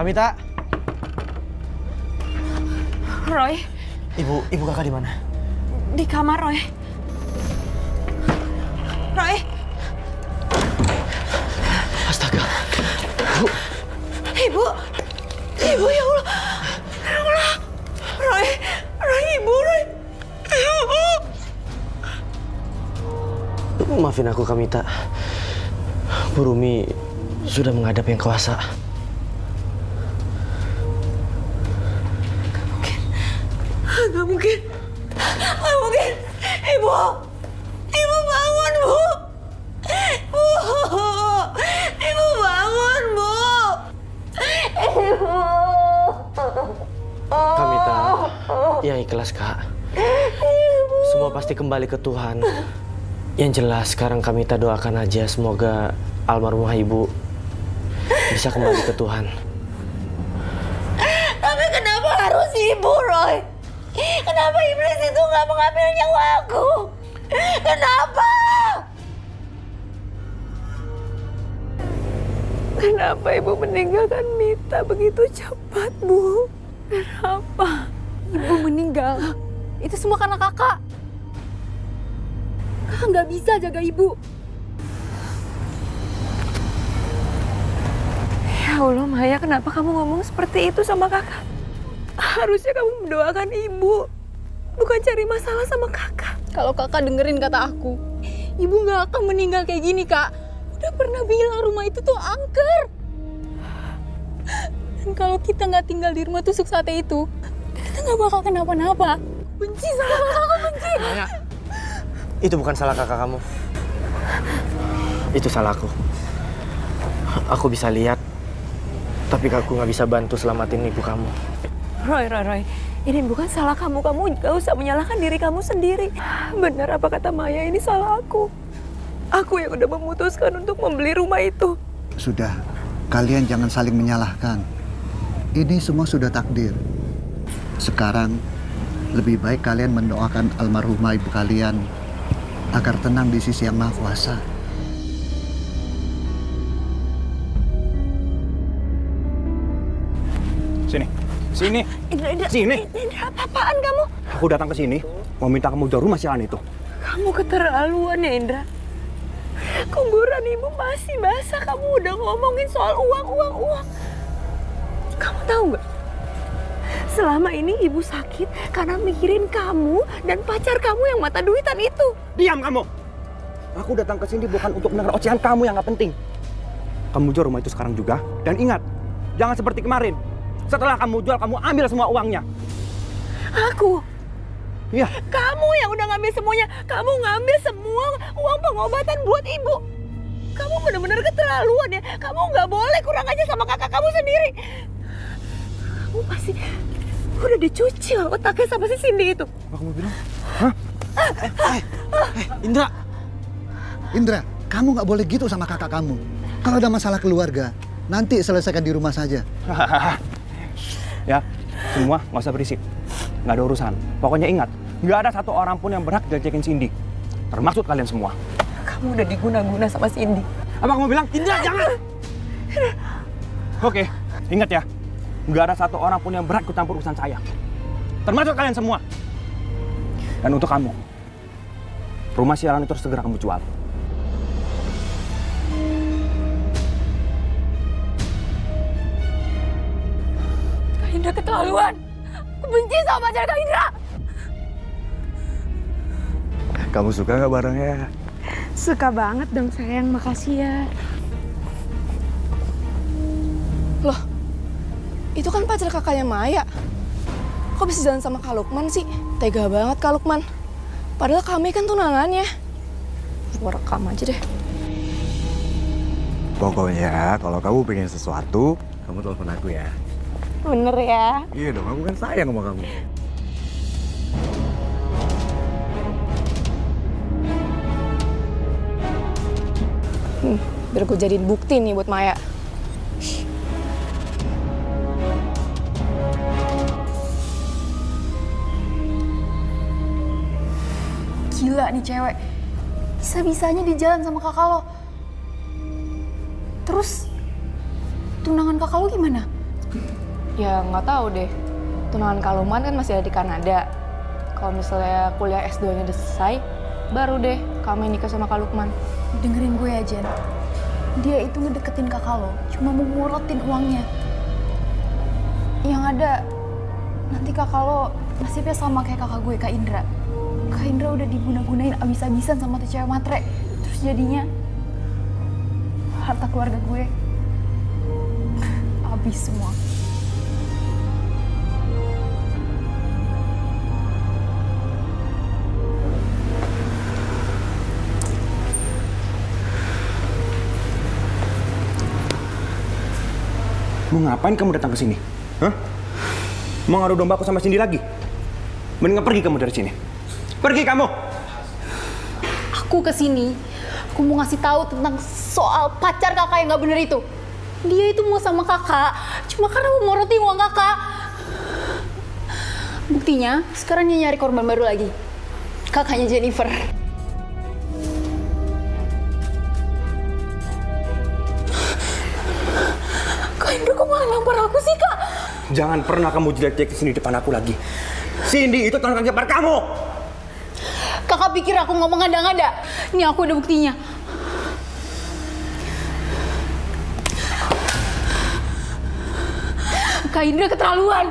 Kamita. Roy. Ibu kakak di mana? Di kamar, Roy. Roy. Astaga. Bu. Ibu. Ibu, ya Allah. Ya Allah. Roy. Roy, Ibu, Roy. Ibu. Maafin aku, Kamita. Bu Rumi sudah menghadap yang kuasa. Gak mungkin. Gak mungkin. Ibu. Ibu bangun, Bu. Bu. Ibu bangun, Bu. Ibu. Kamita, yang ikhlas, Kak. Semua pasti kembali ke Tuhan. Yang jelas sekarang Kamita doakan aja semoga almarhumah ibu bisa kembali ke Tuhan. Tapi kenapa harus Ibu, Roy? Kenapa iblis itu nggak mengambil nyawa aku? Kenapa? Kenapa Ibu meninggalkan Mita begitu cepat, Bu? Kenapa? Ibu meninggal. Itu semua karena kakak. Kakak nggak bisa jaga ibu. Ya Allah, Maya, kenapa kamu ngomong seperti itu sama kakak? Harusnya kamu mendoakan ibu, bukan cari masalah sama kakak. Kalau kakak dengerin kata aku, ibu nggak akan meninggal kayak gini, Kak. Udah pernah bilang rumah itu tuh angker. Dan kalau kita nggak tinggal di rumah tusuk sate itu, kita nggak bakal kenapa-napa. Benci sama kakak, benci. Maya, itu bukan salah kakak kamu. Itu salah aku. Aku bisa lihat, tapi aku nggak bisa bantu selamatin ibu kamu. Roy, ini bukan salah kamu. Kamu gak usah menyalahkan diri kamu sendiri. Benar apa kata Maya, ini salah aku. Aku yang udah memutuskan untuk membeli rumah itu. Sudah, kalian jangan saling menyalahkan. Ini semua sudah takdir. Sekarang, lebih baik kalian mendoakan almarhumah ibu kalian agar tenang di sisi Yang Maha Kuasa. Sini. Indra, Sini. Indra, apa-apaan kamu? Aku datang ke sini mau minta kamu jual rumah sialan itu. Kamu keterlaluan ya, Indra. Kuburan ibu masih basah. Kamu udah ngomongin soal uang. Kamu tahu nggak? Selama ini ibu sakit karena mikirin kamu dan pacar kamu yang mata duitan itu. Diam kamu. Aku datang ke sini bukan untuk mendengar ocehan kamu yang nggak penting. Kamu jual rumah itu sekarang juga. Dan ingat, jangan seperti kemarin. Setelah kamu jual, kamu ambil semua uangnya. Aku? Iya. Kamu yang udah ngambil semuanya. Kamu ngambil semua uang pengobatan buat ibu. Kamu benar-benar keterlaluan ya. Kamu nggak boleh kurang aja sama kakak kamu sendiri. Kamu pasti udah dicuci otaknya sama si Cindy itu. Apa kamu bilang? Hah? Indra. Indra, kamu nggak boleh gitu sama kakak kamu. Kalau ada masalah keluarga, nanti selesaikan di rumah saja. Ya, semua nggak usah berisik. Nggak ada urusan. Pokoknya ingat, nggak ada satu orang pun yang berhak jelek-jelekin Cindy. Termasuk kalian semua. Kamu udah diguna-guna sama Cindy. Apa kamu bilang? Indra, jangan! Oke, ingat ya. Nggak ada satu orang pun yang berhak ikut campur urusan saya. Termasuk kalian semua. Dan untuk kamu, rumah sialan itu harus segera kamu jual. Kak Indra keterlaluan. Aku benci sama pacar Kak Indra. Kamu suka nggak barangnya? Suka banget dong sayang, makasih ya. Loh, itu kan pacar kakaknya Maya. Kok bisa jalan sama Kak Lukman sih? Tega banget Kak Lukman. Padahal kami kan tunangannya. Gua rekam aja deh. Pokoknya kalau kamu pengen sesuatu, kamu telepon aku ya. Bener ya? Iya dong, aku kan sayang sama kamu. Biar gue jadiin bukti nih buat Maya. Gila nih cewek. Bisa-bisanya di jalan sama kakak lo. Terus tunangan kakak lo gimana? Ya nggak tahu deh. Tunangan Kak Lukman kan masih ada di Kanada. Kalau misalnya kuliah S2-nya udah selesai, baru deh kami nikah sama Kak Lukman. Dengerin gue ya, Jen. Dia itu ngedeketin kakak lo, cuma mau morotin uangnya. Yang ada, nanti kakak lo nasibnya sama kayak kakak gue, Kak Indra. Kak Indra udah diguna-gunain abis-abisan sama tuh cewek matre. Terus jadinya, harta keluarga gue habis semua. Mau ngapain kamu datang ke sini? Hah? Mau ngadu domba aku sama Cindy lagi? Mendingan pergi kamu dari sini. Pergi kamu! Aku kesini, aku mau ngasih tahu tentang soal pacar kakak yang nggak bener itu. Dia itu mau sama kakak, cuma karena mau moroti uang kakak. Buktinya, sekarang dia nyari korban baru lagi. Kakaknya Jennifer. Kak Indra, kok malah nampar aku sih, Kak? Jangan pernah kamu jelek-jelek kesini depan aku lagi. Cindy itu teman kerja kamu! Kakak pikir aku ngomong ngada-ngada? Ini aku ada buktinya. Kak Indra keterlaluan.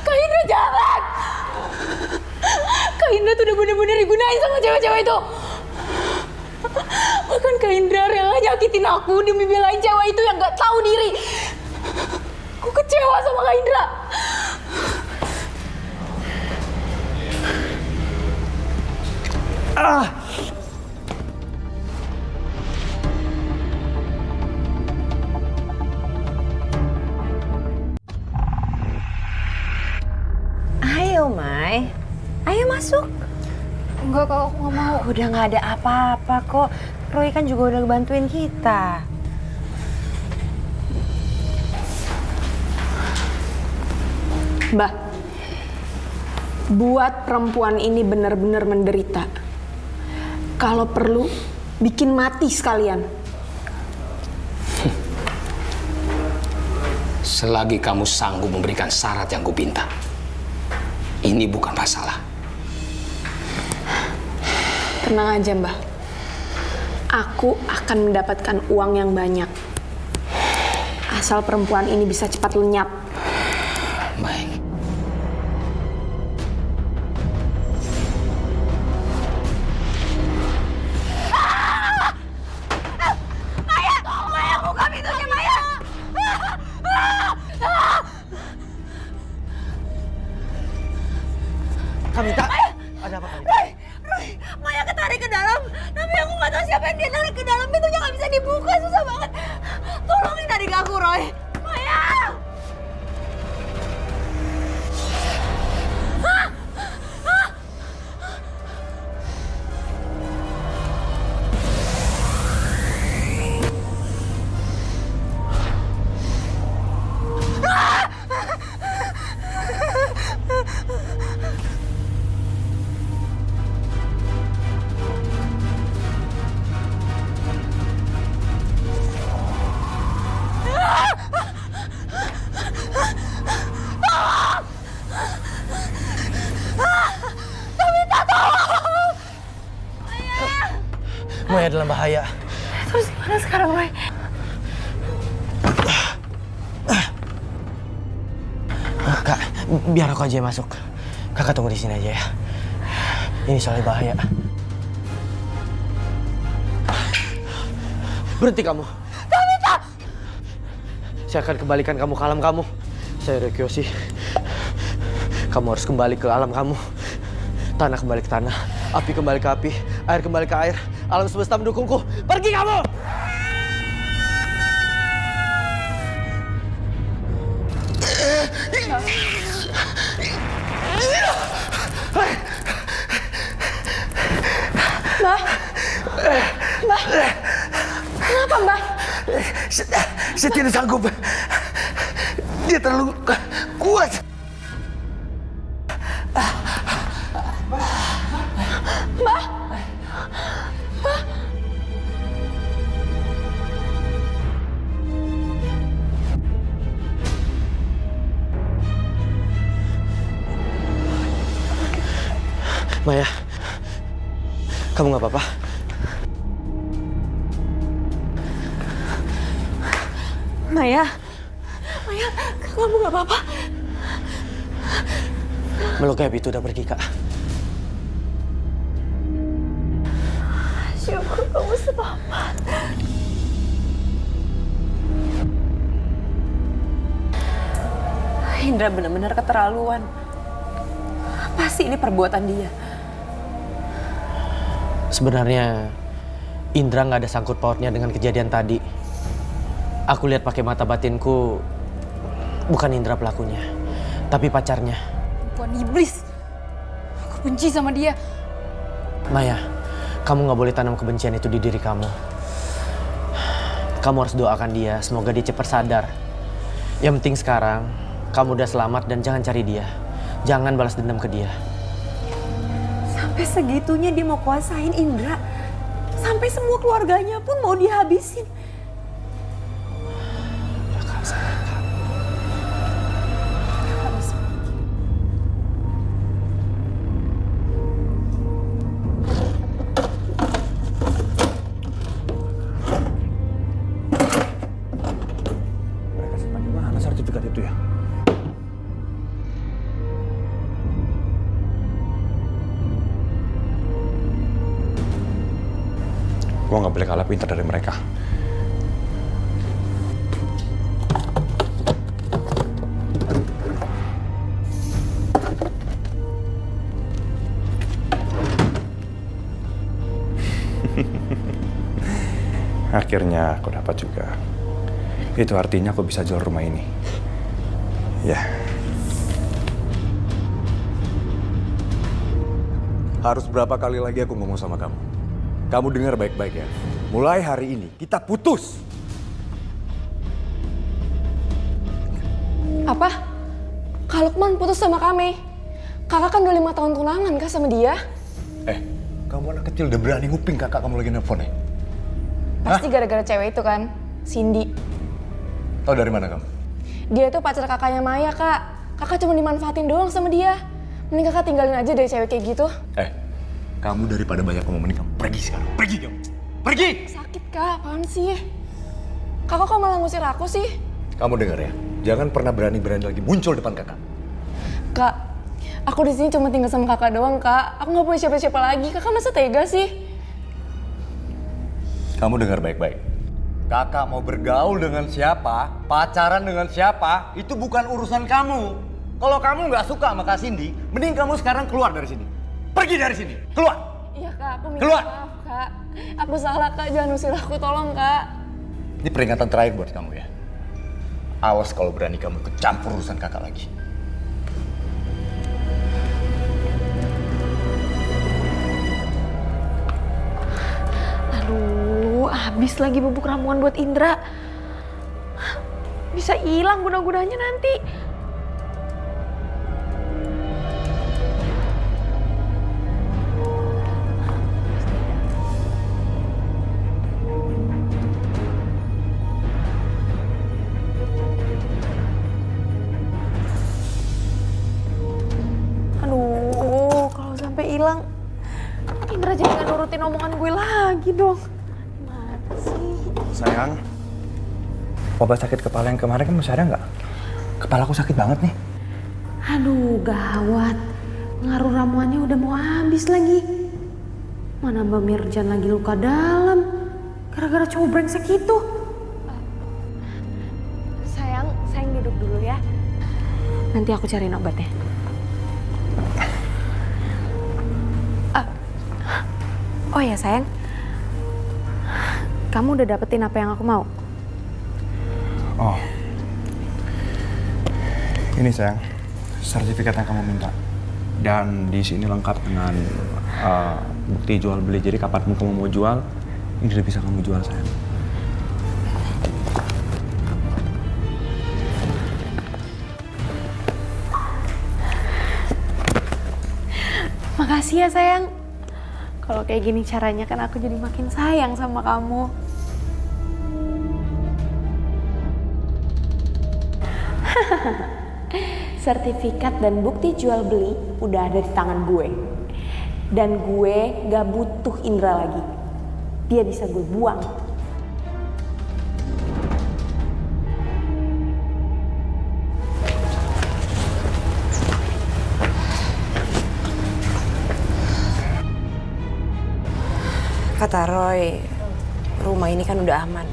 Kak Indra jahat. Kak Indra tuh udah bener-bener digunain sama cewek-cewek itu. Bahkan Kak Indra rela nyakitin aku demi belain cewek itu yang gak tahu diri. Aku kecewa sama Kak Indra. Ayo, Mai. Ayo masuk. Enggak, Kak, aku nggak mau. Udah nggak ada apa-apa kok. Roy kan juga udah bantuin kita. Mbak, buat perempuan ini benar-benar menderita. Kalau perlu, bikin mati sekalian. Selagi kamu sanggup memberikan syarat yang kupinta, ini bukan masalah. Tenang aja, Mbak. Aku akan mendapatkan uang yang banyak. Asal perempuan ini bisa cepat lenyap. Baik. Maya, buka pintunya, Maya! Kamita, ada apa Kamita? Roy, Maya ketarik ke dalam. Tapi aku nggak tahu siapa yang dia tarik ke dalam. Pintunya nggak bisa dibuka, susah banget. Tolongin adik aku, Roy. Maya! Maya dalam bahaya. Terus gimana sekarang, Roy? Kak, biar aku aja yang masuk. Kakak tunggu di sini aja ya. Ini soalnya bahaya. Berhenti kamu. Kamita! Saya akan kembalikan kamu ke alam kamu. Saya Rekyoshi. Kamu harus kembali ke alam kamu. Tanah kembali ke tanah. Api kembali ke api. Air kembali ke air. Alam semesta mendukungku. Pergi kamu! Mbak? Mbak? Kenapa, Mbak? Saya tidak sanggup. Dia terlalu kuat. Maya, kamu nggak apa-apa? Maya, kamu nggak apa-apa? Meluk Gaby itu udah pergi, Kak. Syukur kamu selamat. Indra benar-benar keterlaluan. Pasti ini perbuatan dia. Sebenarnya Indra nggak ada sangkut pautnya dengan kejadian tadi. Aku lihat pakai mata batinku, bukan Indra pelakunya, tapi pacarnya. Perempuan iblis. Aku benci sama dia. Maya, kamu nggak boleh tanam kebencian itu di diri kamu. Kamu harus doakan dia, semoga dia cepat sadar. Yang penting sekarang, kamu udah selamat dan jangan cari dia. Jangan balas dendam ke dia. Sampai segitunya dia mau kuasain Indra. Sampai semua keluarganya pun mau dihabisin. Ya, Kak, sayang, Kak. Mereka simpan di mana sertifikat itu ya? Gua nggak boleh kalah pintar dari mereka. Akhirnya aku dapat juga. Itu artinya aku bisa jual rumah ini. Ya. Harus berapa kali lagi aku ngomong sama kamu? Kamu dengar baik-baik ya. Mulai hari ini kita putus. Apa? Kak Lukman putus sama kami. Kakak kan udah 5 tahun tunangan kak sama dia. Kamu anak kecil udah berani nguping kakak kamu lagi nelfon ya? Pasti gara-gara cewek itu kan, Cindy. Tahu dari mana kamu? Dia tuh pacar kakaknya Maya kak. Kakak cuma dimanfaatin doang sama dia. Mending kakak tinggalin aja dari cewek kayak gitu. Kamu daripada banyak ngomong, mending kamu pergi sekarang. Pergi kamu. Pergi! Sakit kak, apaan sih? Kakak kok malah ngusir aku sih? Kamu dengar ya, jangan pernah berani-berani lagi muncul depan kakak. Kak, aku di sini cuma tinggal sama kakak doang kak. Aku nggak punya siapa-siapa lagi. Kakak masa tega sih? Kamu dengar baik-baik. Kakak mau bergaul dengan siapa, pacaran dengan siapa, itu bukan urusan kamu. Kalau kamu nggak suka sama Kak Cindy, mending kamu sekarang keluar dari sini. Pergi dari sini, keluar! Iya kak, aku minta Keluar! maaf kak. Aku salah kak, jangan usir aku, tolong kak. Ini peringatan terakhir buat kamu ya. Awas kalau berani kamu kecampur urusan kakak lagi. Aduh, habis lagi bubuk ramuan buat Indra. Bisa hilang guna-gunanya nanti. Aduh, kalau sampai hilang, Indra jadi nggak nurutin omongan gue lagi dong. Gimana sih? Sayang, obat sakit kepala yang kemarin kan masih ada nggak? Kepala aku sakit banget nih. Aduh, gawat. Pengaruh ramuannya udah mau habis lagi. Mana Mbak Mirjan lagi luka dalam. Gara-gara cowok brengsek itu. Sayang duduk dulu ya. Nanti aku cariin obatnya. Oh ya sayang, kamu udah dapetin apa yang aku mau? Oh, ini sayang, sertifikat yang kamu minta. Dan di sini lengkap dengan bukti jual beli. Jadi kapanpun kamu mau jual, ini udah bisa kamu jual sayang. Makasih ya sayang. Kalau kayak gini caranya kan aku jadi makin sayang sama kamu. Sertifikat dan bukti jual beli udah ada di tangan gue. Dan gue gak butuh Indra lagi. Dia bisa gue buang. Kata Roy, rumah ini kan udah aman.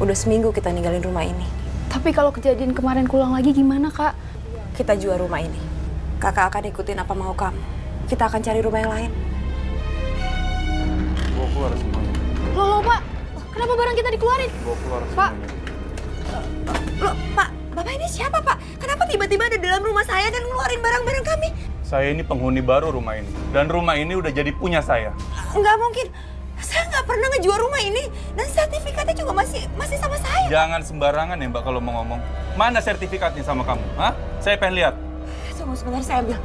Udah seminggu kita ninggalin rumah ini. Tapi kalau kejadian kemarin kulang lagi gimana, Kak? Kita jual rumah ini. Kakak akan ikutin apa mau kamu. Kita akan cari rumah yang lain. Bawa keluar semuanya. Loh, Pak. Kenapa barang kita dikeluarin? Bawa keluar Pak. semuanya. Loh, Pak, Bapak ini siapa, Pak? Kenapa tiba-tiba ada dalam rumah saya dan ngeluarin barang-barang kami? Saya ini penghuni baru rumah ini. Dan rumah ini udah jadi punya saya. Nggak mungkin. Saya nggak pernah ngejual rumah ini. Dan sertifikatnya juga masih sama saya. Jangan sembarangan ya Mbak kalau mau ngomong. Mana sertifikatnya sama kamu? Hah? Saya pengen lihat. Tunggu sebentar, saya ambil.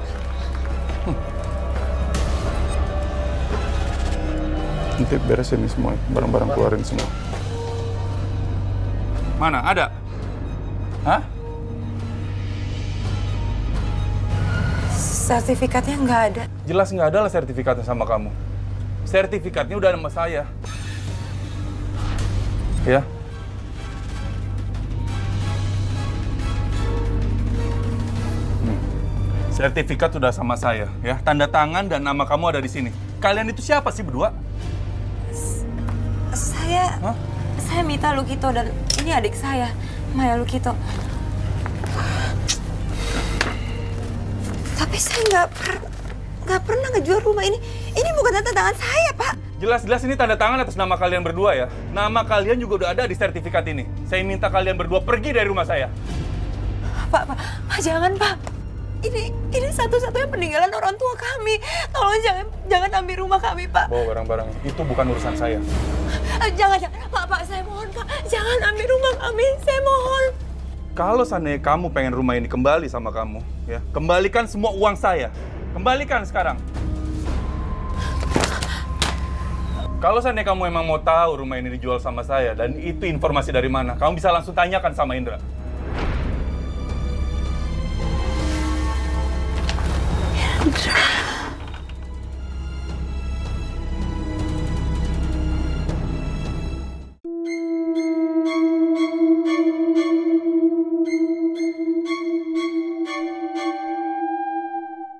Nanti beresin nih semua. Barang-barang keluarin semua. Mana? Ada? Hah? Sertifikatnya nggak ada. Jelas nggak ada lah sertifikatnya sama kamu. Sertifikatnya udah sama saya. Ya. Sertifikat sudah sama saya, ya. Tanda tangan dan nama kamu ada di sini. Kalian itu siapa sih berdua? Saya Mita Lukito dan ini adik saya, Maya Lukito. Tapi saya nggak pernah ngejual rumah ini. Ini bukan tanda tangan saya, Pak. Jelas-jelas ini tanda tangan atas nama kalian berdua ya. Nama kalian juga udah ada di sertifikat ini. Saya minta kalian berdua pergi dari rumah saya. Pak, jangan, Pak. Ini satu-satunya peninggalan orang tua kami. Tolong jangan ambil rumah kami, Pak. Bawa barang-barang. Itu bukan urusan saya. Jangan. Pak, saya mohon, Pak. Jangan ambil rumah kami. Saya mohon. Kalau seandainya kamu pengen rumah ini kembali sama kamu, ya, kembalikan semua uang saya. Kembalikan sekarang. Kalau seandainya kamu emang mau tahu rumah ini dijual sama saya dan itu informasi dari mana, kamu bisa langsung tanyakan sama Indra.